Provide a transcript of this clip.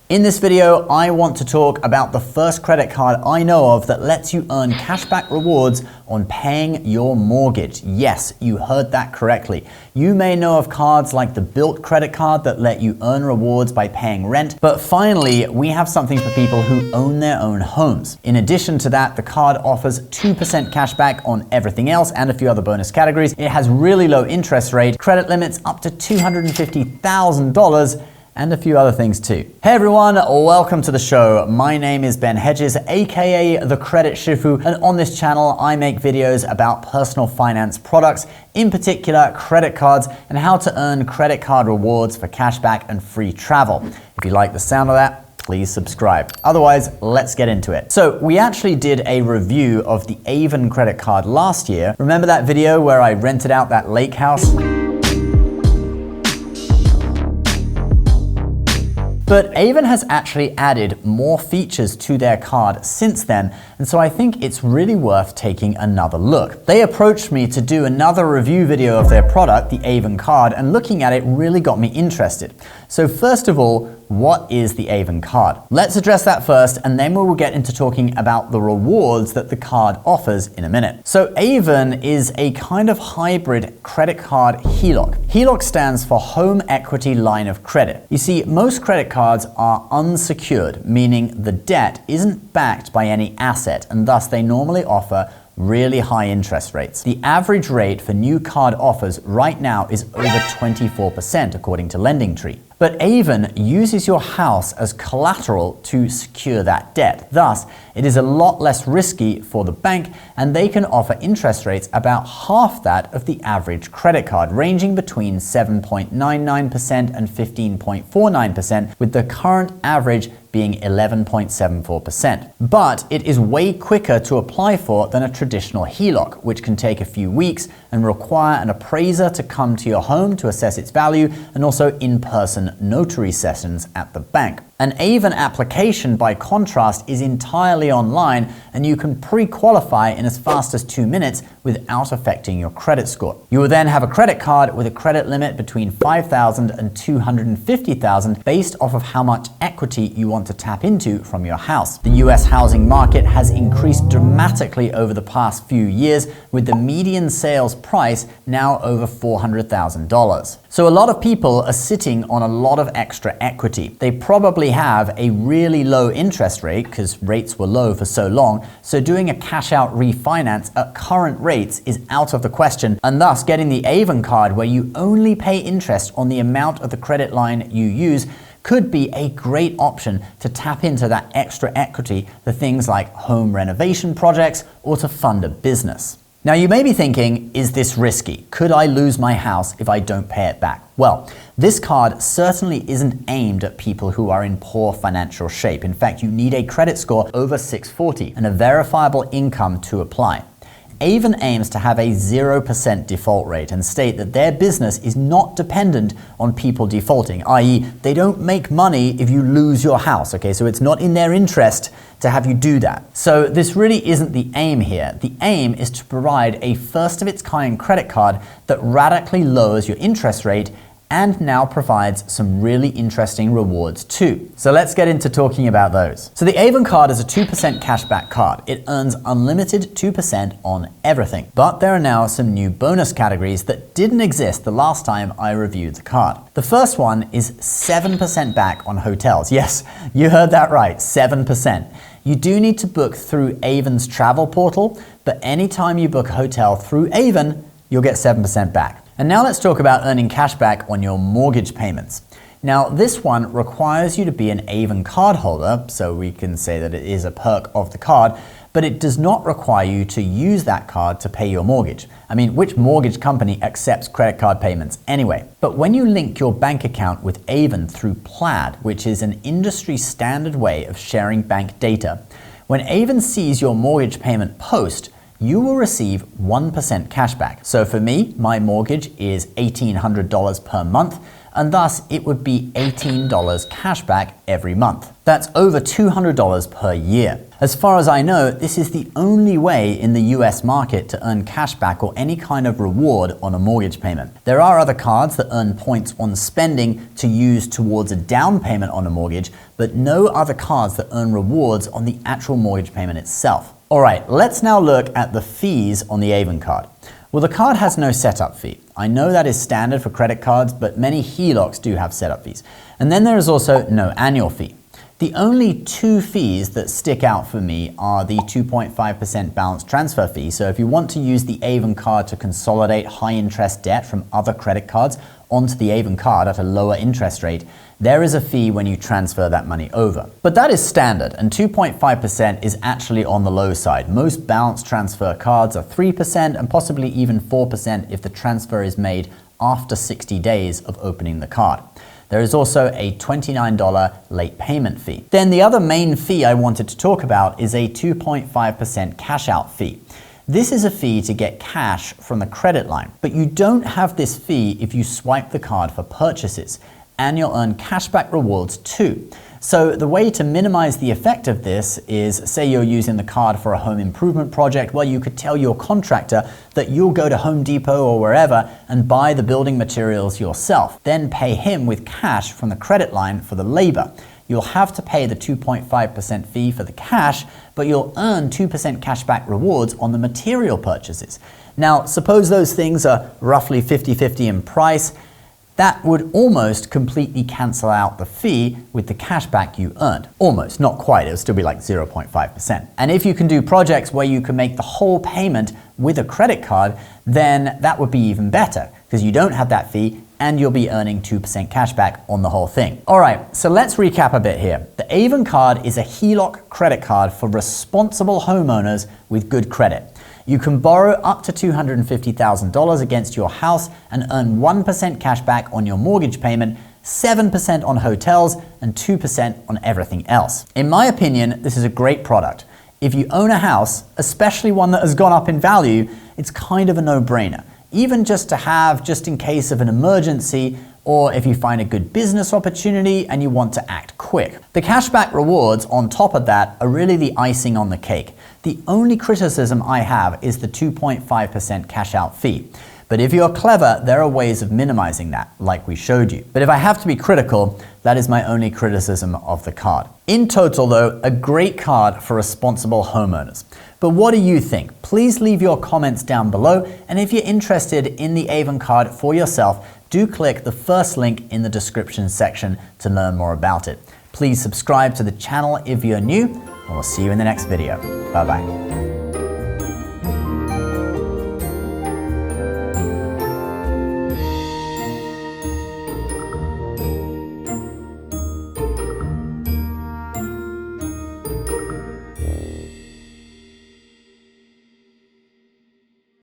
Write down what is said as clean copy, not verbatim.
In this video, I want to talk about the first credit card I know of that lets you earn cashback rewards on paying your mortgage. Yes, you heard that correctly. You may know of cards like the Built credit card that let you earn rewards by paying rent, but finally, we have something for people who own their own homes. In addition to that, the card offers 2% cashback on everything else and a few other bonus categories. It has really low interest rate, credit limits up to $250,000, and a few other things too. Hey everyone, welcome to the show. My name is Ben Hedges, aka The Credit Shifu, and on this channel I make videos about personal finance products, in particular credit cards, and how to earn credit card rewards for cashback and free travel. If you like the sound of that, please subscribe. Otherwise, let's get into it. So we actually did a review of the Aven credit card last year. Remember that video where I rented out that lake house? But Aven has actually added more features to their card since then, and so I think it's really worth taking another look. They approached me to do another review video of their product, the Aven card, and looking at it really got me interested. So first of all, what is the Aven card? Let's address that first, and then we will get into talking about the rewards that the card offers in a minute. So Aven is a kind of hybrid credit card HELOC. HELOC stands for Home Equity Line of Credit. You see, most credit cards are unsecured, meaning the debt isn't backed by any asset, and thus they normally offer really high interest rates. The average rate for new card offers right now is over 24%, according to LendingTree. But Aven uses your house as collateral to secure that debt. Thus, it is a lot less risky for the bank, and they can offer interest rates about half that of the average credit card, ranging between 7.99% and 15.49%, with the current average being 11.74%. But it is way quicker to apply for than a traditional HELOC, which can take a few weeks and require an appraiser to come to your home to assess its value, and also in-person notary sessions at the bank. An Aven application, by contrast, is entirely online, and you can pre-qualify in as fast as 2 minutes without affecting your credit score. You will then have a credit card with a credit limit between $5,000 and $250,000 based off of how much equity you want to tap into from your house. The US housing market has increased dramatically over the past few years, with the median sales price now over $400,000. So a lot of people are sitting on a lot of extra equity. They probably have a really low interest rate because rates were low for so long, so doing a cash out refinance at current rates is out of the question, and thus getting the Aven card, where you only pay interest on the amount of the credit line you use, could be a great option to tap into that extra equity for things like home renovation projects or to fund a business. Now you may be thinking, is this risky? Could I lose my house if I don't pay it back? Well, this card certainly isn't aimed at people who are in poor financial shape. In fact, you need a credit score over 640 and a verifiable income to apply. Aven aims to have a 0% default rate and state that their business is not dependent on people defaulting, i.e. they don't make money if you lose your house, okay? So it's not in their interest to have you do that. So this really isn't the aim here. The aim is to provide a first-of-its-kind credit card that radically lowers your interest rate and now provides some really interesting rewards too. So let's get into talking about those. So the Aven card is a 2% cashback card. It earns unlimited 2% on everything. But there are now some new bonus categories that didn't exist the last time I reviewed the card. The first one is 7% back on hotels. Yes, you heard that right, 7%. You do need to book through Aven's travel portal, but anytime you book a hotel through Aven, you'll get 7% back. And now let's talk about earning cashback on your mortgage payments. Now, this one requires you to be an Aven cardholder, so we can say that it is a perk of the card, but it does not require you to use that card to pay your mortgage. I mean, which mortgage company accepts credit card payments anyway? But when you link your bank account with Aven through Plaid, which is an industry standard way of sharing bank data, when Aven sees your mortgage payment post, you will receive 1% cashback. So for me, my mortgage is $1,800 per month. and thus it would be $18 cashback every month. That's over $200 per year. As far as I know, this is the only way in the US market to earn cashback or any kind of reward on a mortgage payment. There are other cards that earn points on spending to use towards a down payment on a mortgage, but no other cards that earn rewards on the actual mortgage payment itself. All right, let's now look at the fees on the Aven card. Well, the card has no setup fee. I know that is standard for credit cards, but many HELOCs do have setup fees. And then there is also no annual fee. The only two fees that stick out for me are the 2.5% balance transfer fee. So if you want to use the Aven card to consolidate high interest debt from other credit cards onto the Aven card at a lower interest rate, there is a fee when you transfer that money over. But that is standard, and 2.5% is actually on the low side. Most balance transfer cards are 3% and possibly even 4% if the transfer is made after 60 days of opening the card. There is also a $29 late payment fee. Then the other main fee I wanted to talk about is a 2.5% cash out fee. This is a fee to get cash from the credit line, but you don't have this fee if you swipe the card for purchases, and you'll earn cashback rewards too. So the way to minimize the effect of this is, say you're using the card for a home improvement project, well, you could tell your contractor that you'll go to Home Depot or wherever and buy the building materials yourself, then pay him with cash from the credit line for the labor. You'll have to pay the 2.5% fee for the cash, but you'll earn 2% cashback rewards on the material purchases. Now, suppose those things are roughly 50-50 in price. That would almost completely cancel out the fee with the cashback you earned. Almost, not quite, it would still be like 0.5%. And if you can do projects where you can make the whole payment with a credit card, then that would be even better, because you don't have that fee and you'll be earning 2% cashback on the whole thing. All right, so let's recap a bit here. The Aven card is a HELOC credit card for responsible homeowners with good credit. You can borrow up to $250,000 against your house and earn 1% cashback on your mortgage payment, 7% on hotels, and 2% on everything else. In my opinion, this is a great product. If you own a house, especially one that has gone up in value, it's kind of a no-brainer. Even just to have, just in case of an emergency, or if you find a good business opportunity and you want to act quick. The cashback rewards on top of that are really the icing on the cake. The only criticism I have is the 2.5% cash out fee. But if you're clever, there are ways of minimizing that, like we showed you. But if I have to be critical, that is my only criticism of the card. In total though, a great card for responsible homeowners. But what do you think? Please leave your comments down below, and if you're interested in the Aven card for yourself, do click the first link in the description section to learn more about it. Please subscribe to the channel if you're new, and we'll see you in the next video. Bye-bye.